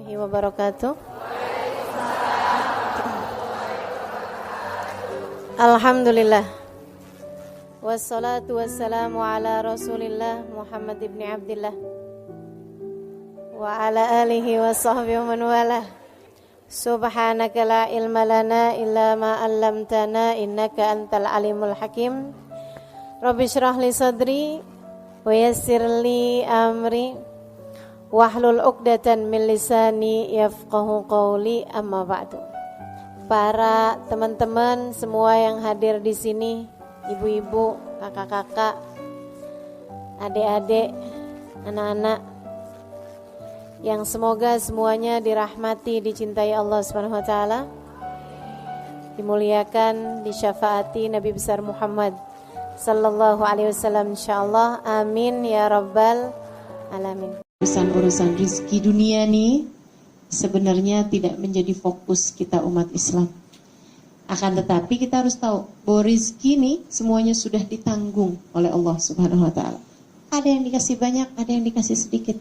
warahmatullahi wabarakatuh. Alhamdulillah. Wassalatu wassalamu ala Rasulillah Muhammad ibn Abdillah wa ala alihi wa sahbihi wa man walah. Subhanaka la ilma lana illa ma 'allamtana innaka antal alimul hakim. Rabbi shrah li sadri wa yassir li amri wahlul 'uqdatan min lisani yafqahu qawli, amma ba'du. Para teman-teman semua yang hadir di sini, ibu-ibu, kakak-kakak, adik-adik, anak-anak, yang semoga semuanya dirahmati, dicintai Allah Subhanahu wa taala, dimuliakan, disyafaati Nabi besar Muhammad sallallahu alaihi wasallam insyaallah. Amin ya rabbal alamin. Urusan-urusan rizki dunia nih sebenarnya tidak menjadi fokus kita umat Islam. Akan tetapi kita harus tahu bahwa rizki nih semuanya sudah ditanggung oleh Allah Subhanahu wa taala. Ada yang dikasih banyak, ada yang dikasih sedikit.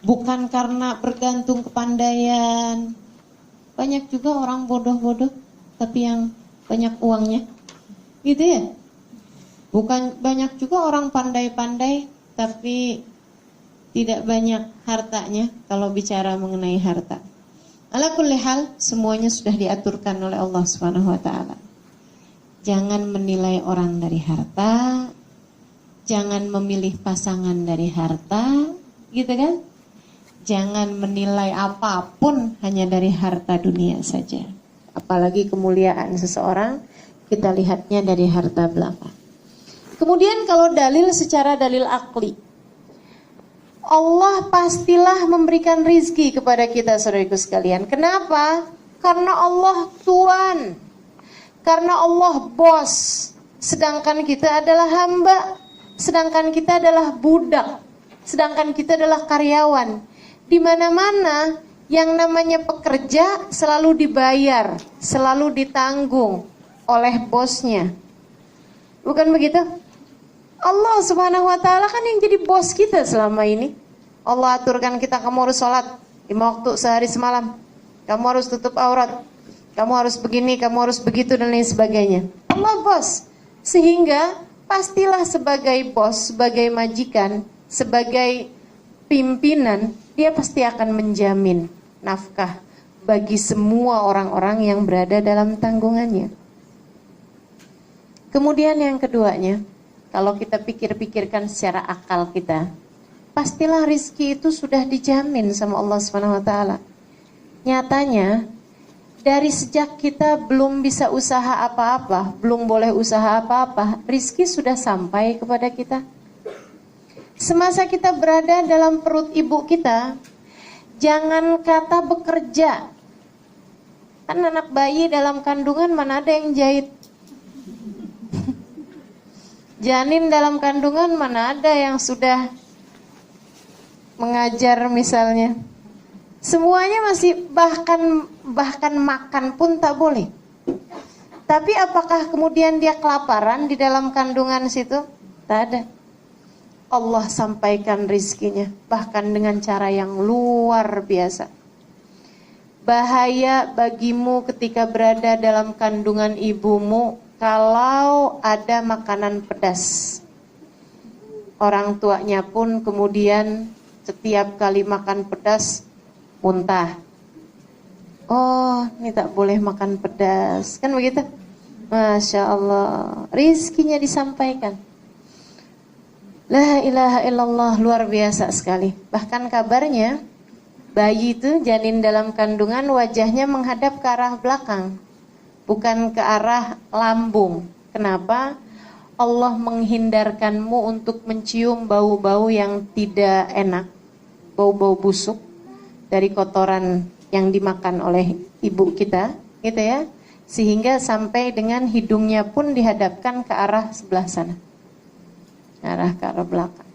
Bukan karena bergantung kepandaian. Banyak juga orang bodoh-bodoh tapi yang banyak uangnya. Gitu ya? Bukan banyak juga orang pandai-pandai tapi tidak banyak hartanya kalau bicara mengenai harta. Ala kulli hal, semuanya sudah diaturkan oleh Allah Subhanahu wa taala. Jangan menilai orang dari harta, jangan memilih pasangan dari harta, gitu kan? Jangan menilai apapun hanya dari harta dunia saja. Apalagi kemuliaan seseorang, kita lihatnya dari harta belaka. Kemudian kalau dalil secara dalil akli, Allah pastilah memberikan rizki kepada kita, saudaraku sekalian. Kenapa? Karena Allah Tuhan, karena Allah bos, sedangkan kita adalah hamba, sedangkan kita adalah budak, sedangkan kita adalah karyawan. Di mana-mana yang namanya pekerja selalu dibayar, selalu ditanggung oleh bosnya. Bukan begitu? Allah Subhanahu wa taala kan yang jadi bos kita selama ini. Allah aturkan kita, kamu harus sholat 5 waktu sehari semalam, kamu harus tutup aurat, kamu harus begini, kamu harus begitu, dan lain sebagainya. Allah bos. Sehingga pastilah sebagai bos, sebagai majikan, sebagai pimpinan, dia pasti akan menjamin nafkah bagi semua orang-orang yang berada dalam tanggungannya. Kemudian yang keduanya, kalau kita pikir-pikirkan secara akal kita, pastilah rizki itu sudah dijamin sama Allah Subhanahu wa taala. Nyatanya, dari sejak kita belum bisa usaha apa-apa, belum boleh usaha apa-apa, rizki sudah sampai kepada kita. Semasa kita berada dalam perut ibu kita, jangan kata bekerja. Kan anak bayi dalam kandungan mana ada yang jahit? Janin dalam kandungan mana ada yang sudah mengajar misalnya. Semuanya masih bahkan makan pun tak boleh. Tapi apakah kemudian dia kelaparan di dalam kandungan situ? Tak ada. Allah sampaikan rizkinya bahkan dengan cara yang luar biasa. Bahaya bagimu ketika berada dalam kandungan ibumu kalau ada makanan pedas. Orang tuanya pun kemudian setiap kali makan pedas muntah. Oh, ini tak boleh makan pedas. Kan begitu? Masya Allah. Rizkinya disampaikan. La ilaha illallah, luar biasa sekali. Bahkan kabarnya, bayi itu, janin dalam kandungan, wajahnya menghadap ke arah belakang, bukan ke arah lambung. Kenapa? Allah menghindarkanmu untuk mencium bau-bau yang tidak enak, bau-bau busuk dari kotoran yang dimakan oleh ibu kita, gitu ya. Sehingga sampai dengan hidungnya pun dihadapkan ke arah sebelah sana, ke arah belakang.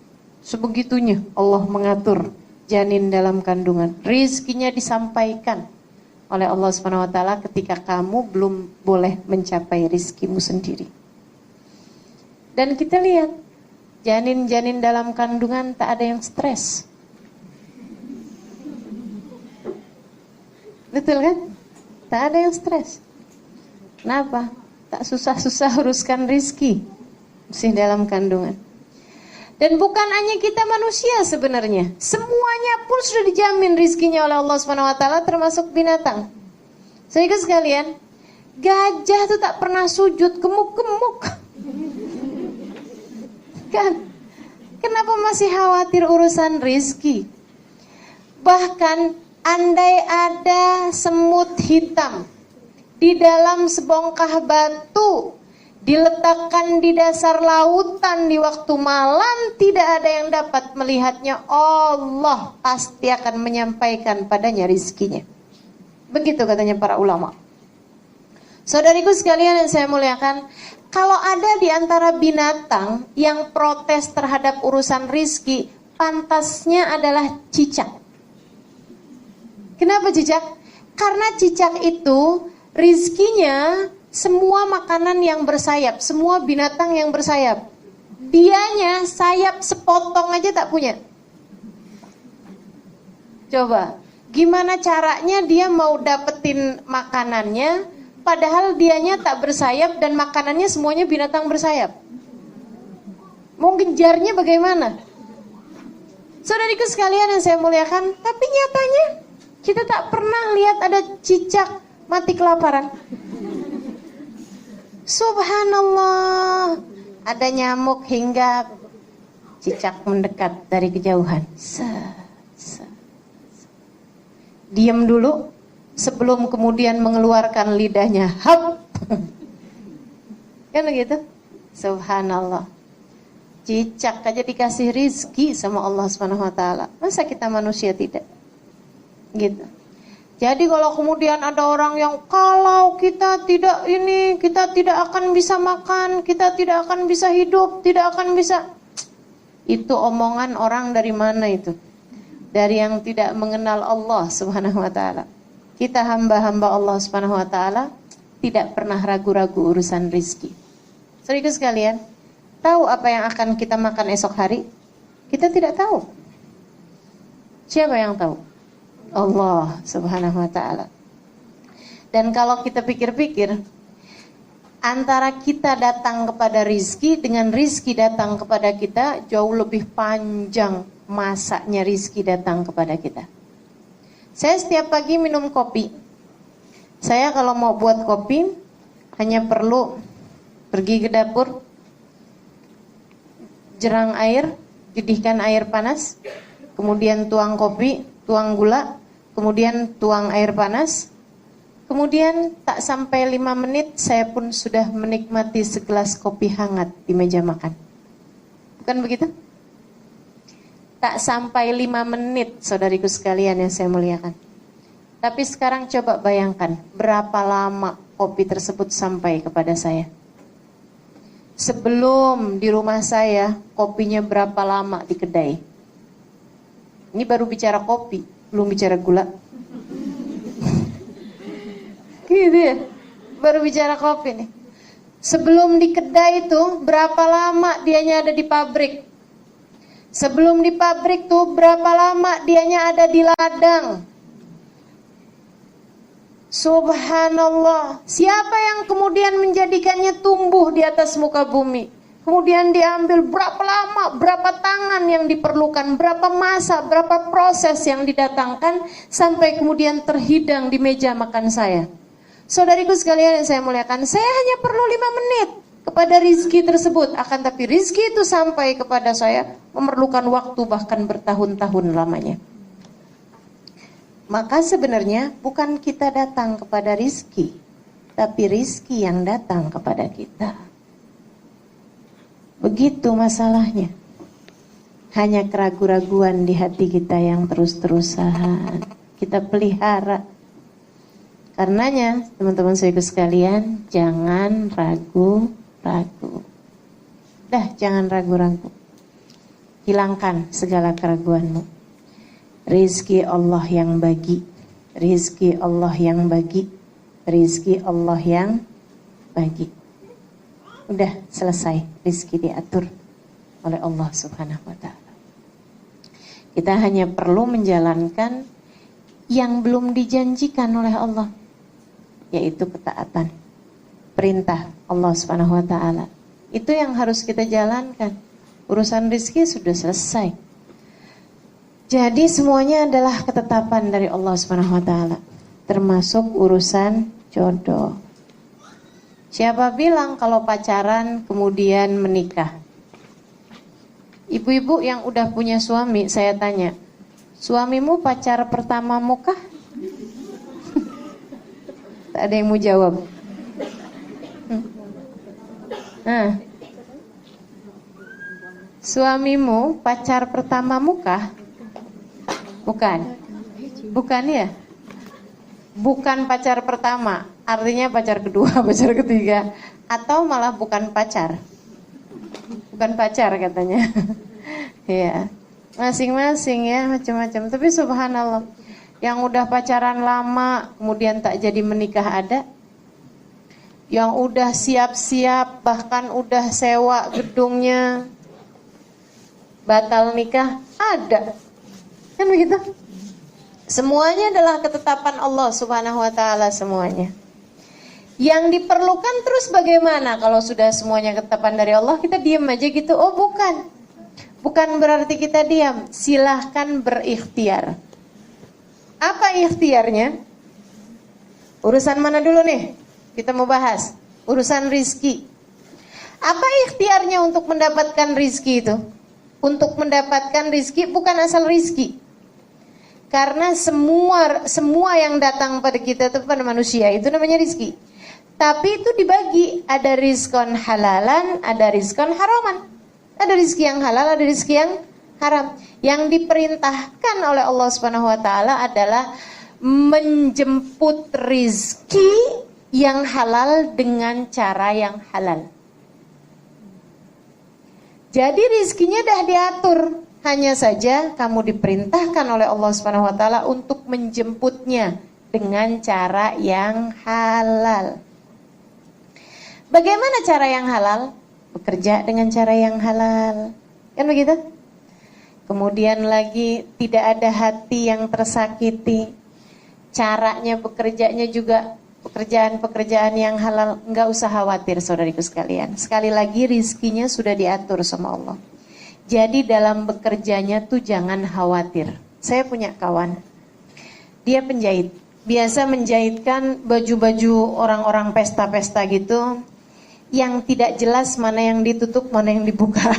Sebegitunya Allah mengatur janin dalam kandungan. Rizkinya disampaikan oleh Allah Subhanahu wa taala ketika kamu belum boleh mencapai rizkimu sendiri. Dan kita lihat janin-janin dalam kandungan tak ada yang stres. Betul kan? Tak ada yang stres. Kenapa? Tak susah-susah uruskan rizki. Masih dalam kandungan. Dan bukan hanya kita manusia sebenarnya. Semuanya pun sudah dijamin rizkinya oleh Allah SWT, termasuk binatang. Sehingga sekalian, gajah itu tak pernah sujud, gemuk-gemuk. Kan? Kenapa masih khawatir urusan rizki? Bahkan andai ada semut hitam di dalam sebongkah batu, diletakkan di dasar lautan di waktu malam, tidak ada yang dapat melihatnya. Allah pasti akan menyampaikan padanya rizkinya. Begitu katanya para ulama. Saudariku sekalian yang saya muliakan, kalau ada di antara binatang yang protes terhadap urusan rizki, pantasnya adalah cicak. Kenapa cicak? Karena cicak itu rizkinya semua makanan yang bersayap, semua binatang yang bersayap. Dianya sayap sepotong aja tak punya. Coba, gimana caranya dia mau dapetin makanannya, padahal dianya tak bersayap dan makanannya semuanya binatang bersayap. Mau ngejarnya bagaimana? Saudariku sekalian yang saya muliakan, tapi nyatanya kita tak pernah lihat ada cicak mati kelaparan. Subhanallah, ada nyamuk hingga cicak mendekat dari kejauhan. Diam dulu sebelum kemudian mengeluarkan lidahnya. Hap. Kan begitu? Subhanallah. Cicak aja dikasih rizki sama Allah SWT. Masa kita manusia tidak? Gitu. Jadi kalau kemudian ada orang yang kalau kita tidak ini, kita tidak akan bisa makan, kita tidak akan bisa hidup, tidak akan bisa. Itu omongan orang dari mana itu? Dari yang tidak mengenal Allah Subhanahu wa taala. Kita hamba-hamba Allah Subhanahu wa taala tidak pernah ragu-ragu urusan rizki. Saudara sekalian, tahu apa yang akan kita makan esok hari? Kita tidak tahu. Siapa yang tahu? Allah Subhanahu wa ta'ala. Dan kalau kita pikir-pikir, antara kita datang kepada rizki dengan rizki datang kepada kita, jauh lebih panjang masanya rizki datang kepada kita. Saya setiap pagi minum kopi. Saya kalau mau buat kopi hanya perlu pergi ke dapur, jerang air, didihkan air panas, kemudian tuang kopi, tuang gula, kemudian tuang air panas, kemudian tak sampai 5 menit saya pun sudah menikmati segelas kopi hangat di meja makan. Bukan begitu? Tak sampai 5 menit, saudariku sekalian yang saya muliakan. Tapi sekarang coba bayangkan berapa lama kopi tersebut sampai kepada saya. Sebelum di rumah saya, kopinya berapa lama di kedai. Ini baru bicara kopi, belum bicara gula. Gitu ya, baru bicara kopi nih. Sebelum di kedai itu, berapa lama dianya ada di pabrik. Sebelum di pabrik tuh, berapa lama dianya ada di ladang. Subhanallah, siapa yang kemudian menjadikannya tumbuh di atas muka bumi? Kemudian diambil berapa lama, berapa tangan yang diperlukan, berapa masa, berapa proses yang didatangkan sampai kemudian terhidang di meja makan saya. Saudariku sekalian yang saya muliakan, saya hanya perlu 5 menit kepada rizki tersebut. Akan tapi rizki itu sampai kepada saya memerlukan waktu bahkan bertahun-tahun lamanya. Maka sebenarnya bukan kita datang kepada rizki, tapi rizki yang datang kepada kita. Begitu masalahnya. Hanya keraguan-raguan di hati kita yang terus-terusan kita pelihara. Karenanya, teman-teman saudara sekalian, jangan ragu-ragu. Jangan ragu-ragu. Hilangkan segala keraguanmu. Rizki Allah yang bagi. Rizki Allah yang bagi. Rizki Allah yang bagi. Udah selesai, rizki diatur oleh Allah Subhanahu wa ta'ala. Kita hanya perlu menjalankan yang belum dijanjikan oleh Allah, yaitu ketaatan perintah Allah Subhanahu wa taala. Itu yang harus kita jalankan. Urusan rezeki sudah selesai. Jadi semuanya adalah ketetapan dari Allah Subhanahu wa taala, termasuk urusan jodoh. Siapa bilang kalau pacaran kemudian menikah? Ibu-ibu yang udah punya suami, saya tanya, suamimu pacar pertamamu kah? Tak ada yang mau jawab. Nah, suamimu pacar pertamamu kah? Bukan. Bukan ya? Bukan pacar pertama, artinya pacar kedua, pacar ketiga, atau malah bukan pacar. Bukan pacar katanya. Ya, masing-masing ya, macam-macam. Tapi subhanallah, yang udah pacaran lama kemudian tak jadi menikah ada. Yang udah siap-siap, bahkan udah sewa gedungnya, batal nikah, ada. Kan begitu? Semuanya adalah ketetapan Allah Subhanahu wa taala semuanya. Yang diperlukan terus bagaimana kalau sudah semuanya ketetapan dari Allah, kita diam aja gitu? Oh bukan. Bukan berarti kita diam. Silahkan berikhtiar. Apa ikhtiarnya? Urusan mana dulu nih? Kita mau bahas urusan rizki. Apa ikhtiarnya untuk mendapatkan rizki itu? Untuk mendapatkan rizki bukan asal rizki. Karena semua yang datang pada kita itu pada manusia itu namanya rizki. Tapi itu dibagi, ada rizkon halalan, ada rizkon haraman. Ada rizki yang halal, ada rizki yang haram. Yang diperintahkan oleh Allah Subhanahu wa taala adalah menjemput rizki yang halal dengan cara yang halal. Jadi rizkinya dah diatur, hanya saja kamu diperintahkan oleh Allah Subhanahu wa taala untuk menjemputnya dengan cara yang halal. Bagaimana cara yang halal? Bekerja dengan cara yang halal. Kan begitu? Kemudian lagi tidak ada hati yang tersakiti. Caranya bekerjanya juga pekerjaan-pekerjaan yang halal. Enggak usah khawatir saudariku sekalian. Sekali lagi rizkinya sudah diatur sama Allah. Jadi dalam bekerjanya tuh jangan khawatir. Saya punya kawan, dia penjahit. Biasa menjahitkan baju-baju orang-orang pesta-pesta gitu, yang tidak jelas mana yang ditutup, mana yang dibuka.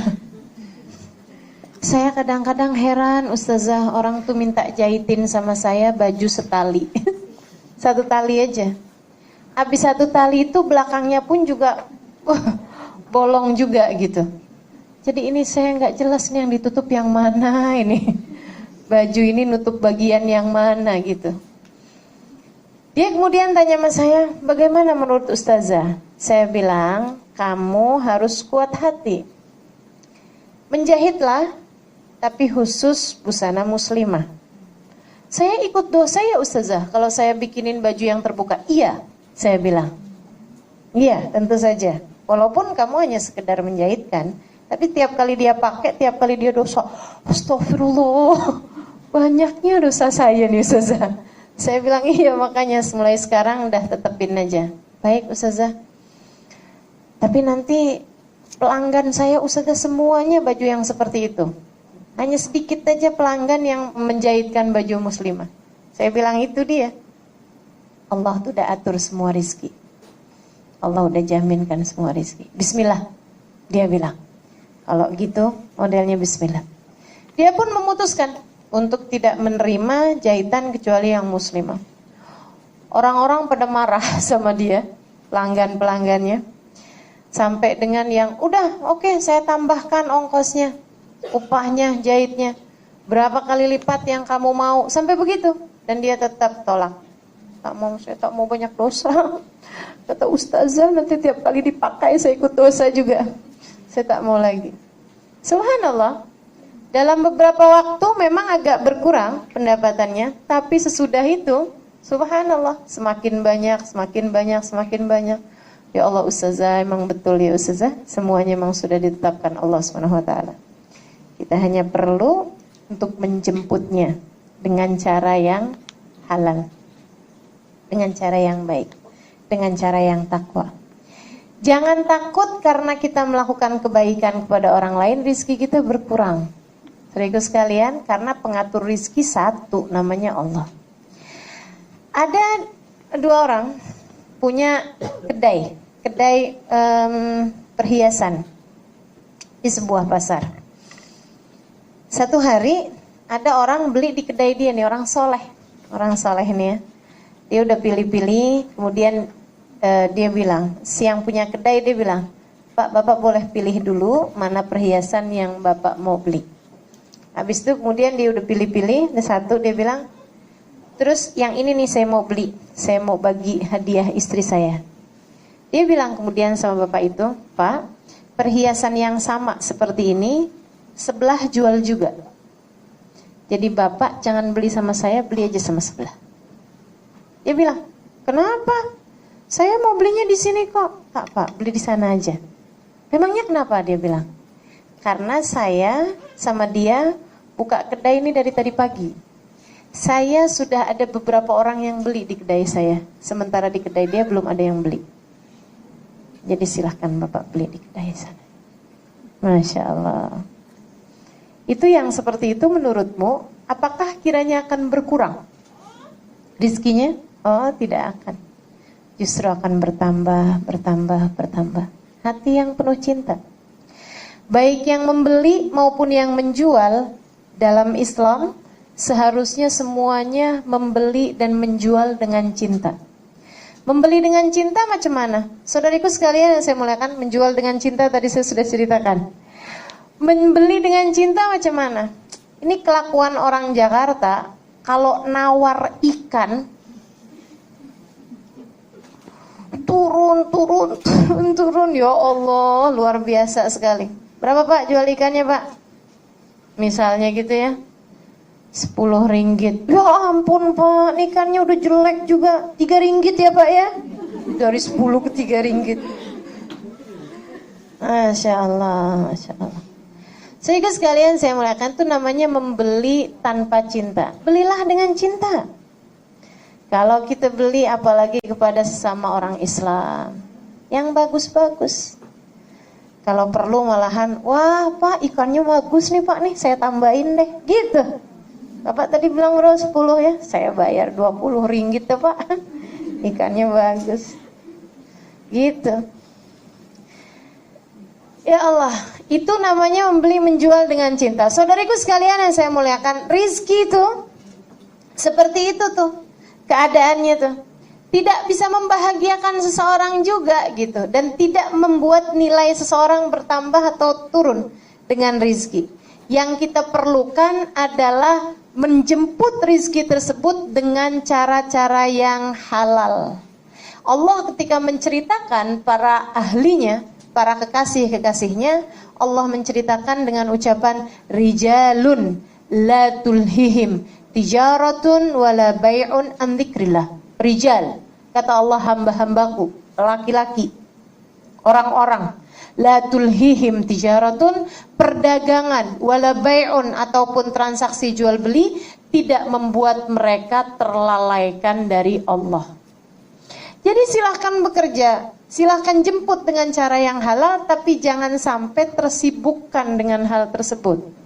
Saya kadang-kadang heran, Ustazah, orang tuh minta jahitin sama saya baju setali. Satu tali aja. Habis satu tali itu belakangnya pun juga bolong juga gitu. Jadi ini saya nggak jelas nih yang ditutup yang mana ini. Baju ini nutup bagian yang mana gitu. Dia kemudian tanya sama saya, bagaimana menurut Ustazah? Saya bilang, kamu harus kuat hati. Menjahitlah, tapi khusus busana muslimah. Saya ikut dosa ya Ustazah kalau saya bikinin baju yang terbuka? Iya, saya bilang. Iya, tentu saja. Walaupun kamu hanya sekedar menjahitkan, tapi tiap kali dia pakai, tiap kali dia dosa. Astagfirullah, banyaknya dosa saya nih Ustazah. Saya bilang iya, makanya mulai sekarang udah tetepin aja. Baik Ustazah. Tapi nanti pelanggan saya Ustazah semuanya baju yang seperti itu. Hanya sedikit aja pelanggan yang menjahitkan baju muslimah. Saya bilang itu dia. Allah tuh udah atur semua rizki. Allah udah jaminkan semua rizki. Bismillah, dia bilang. Kalau gitu modelnya bismillah. Dia pun memutuskan untuk tidak menerima jahitan kecuali yang muslimah. Orang-orang pada marah sama dia, pelanggan-pelanggannya. Sampai dengan yang, udah oke, saya tambahkan ongkosnya, upahnya, jahitnya. Berapa kali lipat yang kamu mau, sampai begitu. Dan dia tetap tolak. Saya tak mau banyak dosa. Kata Ustazah, nanti tiap kali dipakai saya ikut dosa juga. Saya tak mau lagi. Subhanallah, dalam beberapa waktu memang agak berkurang pendapatannya, tapi sesudah itu, subhanallah, semakin banyak, semakin banyak, semakin banyak. Ya Allah Ustazah, emang betul ya Ustazah, semuanya memang sudah ditetapkan Allah SWT. Kita hanya perlu untuk menjemputnya dengan cara yang halal, dengan cara yang baik, dengan cara yang takwa. Jangan takut karena kita melakukan kebaikan kepada orang lain, rizki kita berkurang. Saudaraku sekalian, karena pengatur rizki satu, namanya Allah. Ada dua orang punya kedai perhiasan di sebuah pasar. Satu hari ada orang beli di kedai dia nih, orang soleh ini ya. Dia udah pilih-pilih, kemudian dia bilang, si yang punya kedai dia bilang, Pak, Bapak boleh pilih dulu mana perhiasan yang Bapak mau beli. Habis itu kemudian dia udah pilih-pilih, satu dia bilang, terus yang ini nih saya mau beli, saya mau bagi hadiah istri saya. Dia bilang kemudian sama Bapak itu, Pak, perhiasan yang sama seperti ini, sebelah jual juga. Jadi Bapak jangan beli sama saya, beli aja sama sebelah. Dia bilang, kenapa? Saya mau belinya di sini kok. Pak, beli di sana aja. Memangnya kenapa? Dia bilang, karena saya sama dia buka kedai ini dari tadi pagi. Saya sudah ada beberapa orang yang beli di kedai saya, sementara di kedai dia belum ada yang beli. Jadi silahkan Bapak beli di kedai sana. Masya Allah. Itu yang seperti itu menurutmu, apakah kiranya akan berkurang rizkinya? Oh, tidak akan. Justru akan bertambah. Hati yang penuh cinta. Baik yang membeli maupun yang menjual dalam Islam, seharusnya semuanya membeli dan menjual dengan cinta. Membeli dengan cinta macam mana? Saudariku sekalian yang saya muliakan, menjual dengan cinta tadi saya sudah ceritakan. Membeli dengan cinta macam mana? Ini kelakuan orang Jakarta, kalau nawar ikan, turun, ya Allah, luar biasa sekali. Berapa Pak jual ikannya Pak? Misalnya gitu ya, 10 ringgit. Ya ampun Pak, ikannya udah jelek juga, 3 ringgit ya Pak ya? Dari 10 ke 3 ringgit. Masya Allah. Sehingga sekalian saya muliakan, itu namanya membeli tanpa cinta. Belilah dengan cinta. Kalau kita beli apalagi kepada sesama orang Islam yang bagus-bagus. Kalau perlu malahan, wah Pak ikannya bagus nih Pak nih, saya tambahin deh, gitu. Bapak tadi bilang berapa 10 ya, saya bayar 20 ringgit ya Pak, ikannya bagus. Gitu. Ya Allah, itu namanya membeli menjual dengan cinta. Saudariku sekalian yang saya muliakan, rizki itu seperti itu tuh. Keadaannya tuh tidak bisa membahagiakan seseorang juga gitu, dan tidak membuat nilai seseorang bertambah atau turun dengan rizki. Yang kita perlukan adalah menjemput rizki tersebut dengan cara-cara yang halal. Allah ketika menceritakan para ahlinya, para kekasih-kekasihnya, Allah menceritakan dengan ucapan rijalun la tulhihim tijaratun wala bay'un an dzikrillah. Rijal, kata Allah, hamba-hambaku, laki-laki, orang-orang, la tulhihim tijaratun, perdagangan, wala bay'un ataupun transaksi jual beli tidak membuat mereka terlalaikan dari Allah. Jadi silahkan bekerja, silahkan jemput dengan cara yang halal, tapi jangan sampai tersibukkan dengan hal tersebut.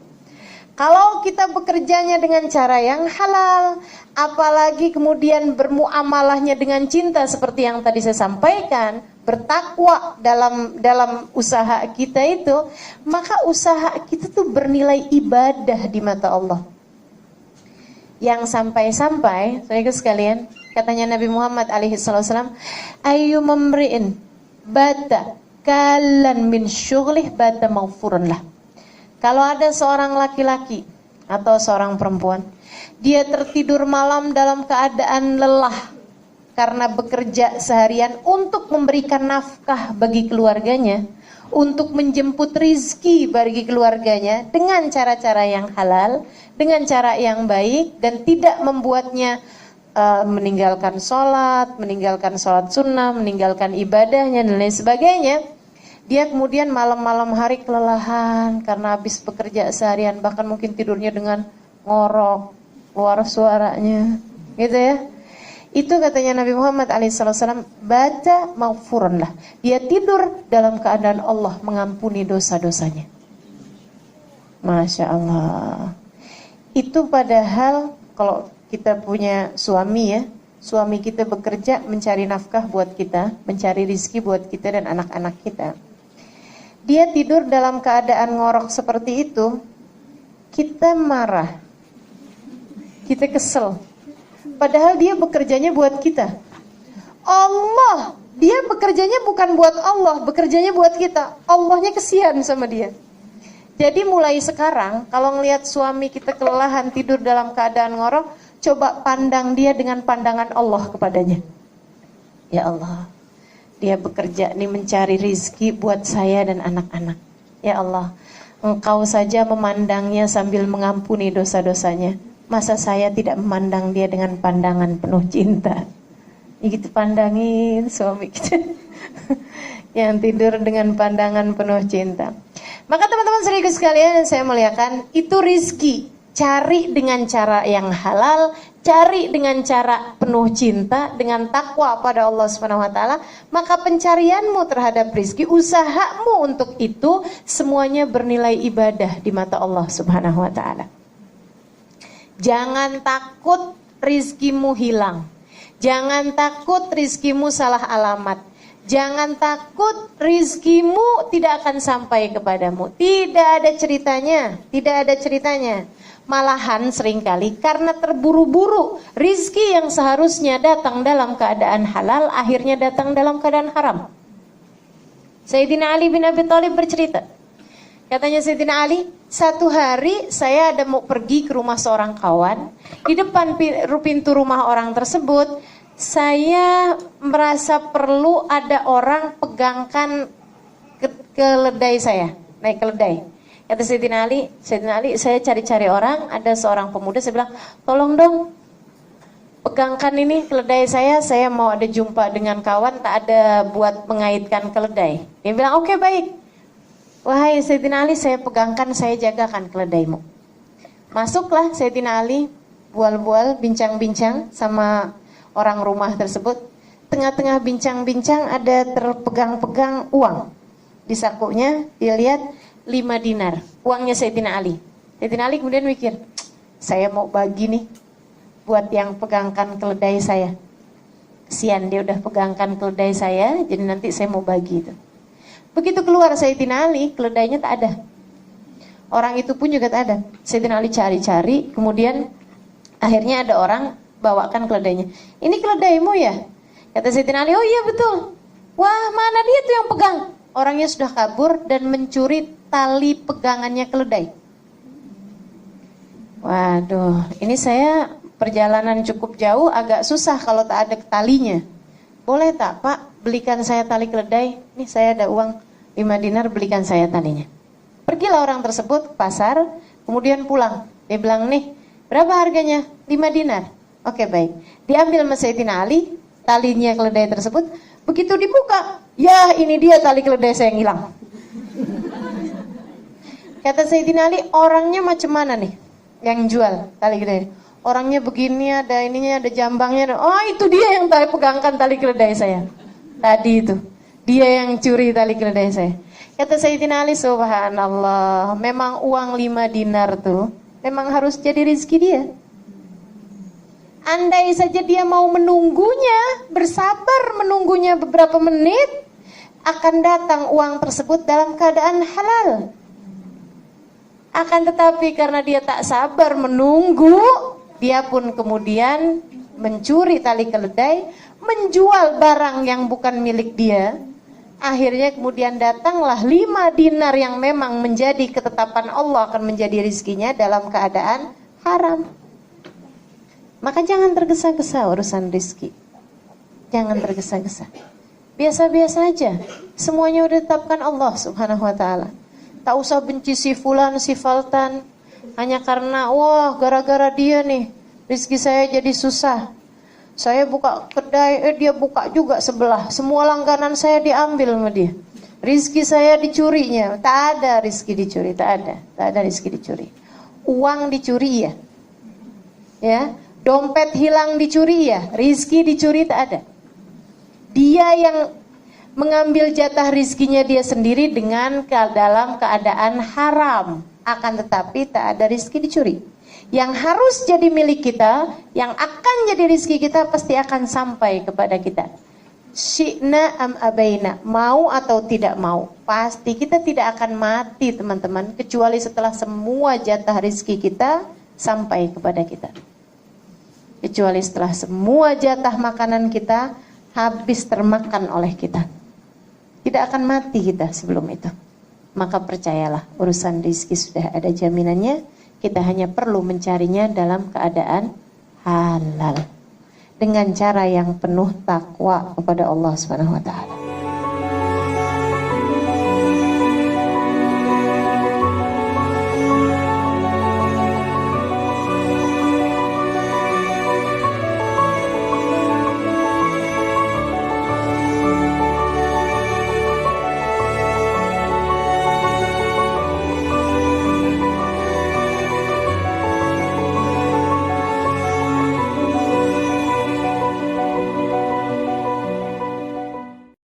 Kalau kita bekerjanya dengan cara yang halal, apalagi kemudian bermuamalahnya dengan cinta seperti yang tadi saya sampaikan, bertakwa dalam usaha kita itu, maka usaha kita tuh bernilai ibadah di mata Allah. Yang sampai-sampai, saudara sekalian, katanya Nabi Muhammad alaihissalam, ayu memri'in bata kalan min syughlih bata maghfurun lah. Kalau ada seorang laki-laki atau seorang perempuan, dia tertidur malam dalam keadaan lelah karena bekerja seharian untuk memberikan nafkah bagi keluarganya, untuk menjemput rizki bagi keluarganya dengan cara-cara yang halal, dengan cara yang baik, dan tidak membuatnya meninggalkan sholat sunnah, meninggalkan ibadahnya dan lain sebagainya. Dia kemudian malam-malam hari kelelahan karena habis bekerja seharian, bahkan mungkin tidurnya dengan ngorok, keluar suaranya. Gitu ya. Itu katanya Nabi Muhammad alaihissalam, baca maghfurun lah. Dia tidur dalam keadaan Allah mengampuni dosa-dosanya. Masya Allah. Itu padahal kalau kita punya suami ya, suami kita bekerja mencari nafkah buat kita, mencari rizki buat kita dan anak-anak kita. Dia tidur dalam keadaan ngorok seperti itu, kita marah, kita kesel. Padahal dia bekerjanya buat kita. Allah, dia bekerjanya bukan buat Allah, bekerjanya buat kita. Allahnya kesian sama dia. Jadi mulai sekarang, kalau ngelihat suami kita kelelahan tidur dalam keadaan ngorok, coba pandang dia dengan pandangan Allah kepadanya. Ya Allah, dia bekerja nih mencari rizki buat saya dan anak-anak. Ya Allah, Engkau saja memandangnya sambil mengampuni dosa-dosanya. Masa saya tidak memandang dia dengan pandangan penuh cinta? Ya gitu, pandangin suami kita yang tidur dengan pandangan penuh cinta. Maka teman-teman serius sekalian yang saya muliakan, itu rizki. Cari dengan cara yang halal, cari dengan cara penuh cinta, dengan takwa pada Allah SWT. Maka pencarianmu terhadap rizki, usahamu untuk itu, semuanya bernilai ibadah di mata Allah SWT. Jangan takut rizkimu hilang. Jangan takut rizkimu salah alamat. Jangan takut rizkimu tidak akan sampai kepadamu. Tidak ada ceritanya. Tidak ada ceritanya. Malahan seringkali karena terburu-buru, rizki yang seharusnya datang dalam keadaan halal akhirnya datang dalam keadaan haram. Sayyidina Ali bin Abi Thalib bercerita. Katanya Sayyidina Ali, satu hari saya ada mau pergi ke rumah seorang kawan. Di depan pintu rumah orang tersebut, saya merasa perlu ada orang pegangkan keledai saya, naik keledai. Kata Sayyidina Ali, saya cari-cari orang, ada seorang pemuda, saya bilang, tolong dong, pegangkan ini keledai saya mau ada jumpa dengan kawan, tak ada buat mengaitkan keledai. Dia bilang, oke, baik. Wahai Sayyidina Ali, saya pegangkan, saya jagakan keledaimu. Masuklah Sayyidina Ali, bual-bual, bincang-bincang sama orang rumah tersebut. Tengah-tengah bincang-bincang ada terpegang-pegang uang. Di sakunya dia lihat 5 dinar, uangnya Sayyidina Ali. Sayyidina Ali kemudian mikir, saya mau bagi nih buat yang pegangkan keledai saya. Kesian dia udah pegangkan keledai saya, jadi nanti saya mau bagi itu. Begitu keluar Sayyidina Ali, keledainya tak ada. Orang itu pun juga tak ada. Sayyidina Ali cari-cari, kemudian akhirnya ada orang bawakan keledainya. Ini keledaimu ya? Kata Sayyidina Ali, oh iya betul. Wah, mana dia tuh yang pegang? Orangnya sudah kabur dan mencuri tali pegangannya keledai. Waduh, ini saya perjalanan cukup jauh, agak susah kalau tak ada talinya. Boleh tak Pak, belikan saya tali keledai? Nih saya ada uang 5 dinar, belikan saya talinya. Pergilah orang tersebut ke pasar, kemudian pulang. Dia bilang, nih berapa harganya? 5 dinar. Oke, baik. Diambil sama Sayyidina Ali talinya keledai tersebut. Begitu dibuka, ya ini dia tali keledai saya yang hilang. Kata Sayyidina Ali, orangnya macam mana nih yang jual tali keledai? Orangnya begini, ada ininya, ada jambangnya. Oh itu dia yang pegangkan tali keledai saya. Tadi itu, dia yang curi tali keledai saya. Kata Sayyidina Ali, subhanallah, memang uang 5 dinar tuh memang harus jadi rezeki dia. Andai saja dia mau menunggunya, bersabar menunggunya beberapa menit, akan datang uang tersebut dalam keadaan halal. Akan tetapi karena dia tak sabar menunggu, dia pun kemudian mencuri tali keledai, menjual barang yang bukan milik dia. Akhirnya kemudian datanglah 5 dinar yang memang menjadi ketetapan Allah akan menjadi rizkinya dalam keadaan haram. Maka jangan tergesa-gesa urusan rizki. Jangan tergesa-gesa. Biasa-biasa aja. Semuanya udah ditetapkan Allah subhanahu wa ta'ala. Tak usah benci si fulan, si faltan. Hanya karena, wah gara-gara dia nih rizki saya jadi susah. Saya buka kedai, dia buka juga sebelah. Semua langganan saya diambil sama dia. Rizki saya dicurinya. Tak ada rizki dicuri, tak ada rizki dicuri. Uang dicuri ya. Ya, Dompet hilang dicuri ya, rizki dicuri tak ada. Dia yang mengambil jatah rizkinya dia sendiri dengan dalam keadaan haram. Akan tetapi tak ada rizki dicuri. Yang harus jadi milik kita, yang akan jadi rizki kita pasti akan sampai kepada kita. Syi'na am abaina, mau atau tidak mau, pasti kita tidak akan mati teman-teman, kecuali setelah semua jatah rizki kita sampai kepada kita. Kecuali setelah semua jatah makanan kita habis termakan oleh kita. Tidak akan mati kita sebelum itu. Maka percayalah, urusan rizki sudah ada jaminannya. Kita hanya perlu mencarinya dalam keadaan halal, dengan cara yang penuh takwa kepada Allah Subhanahu wa taala.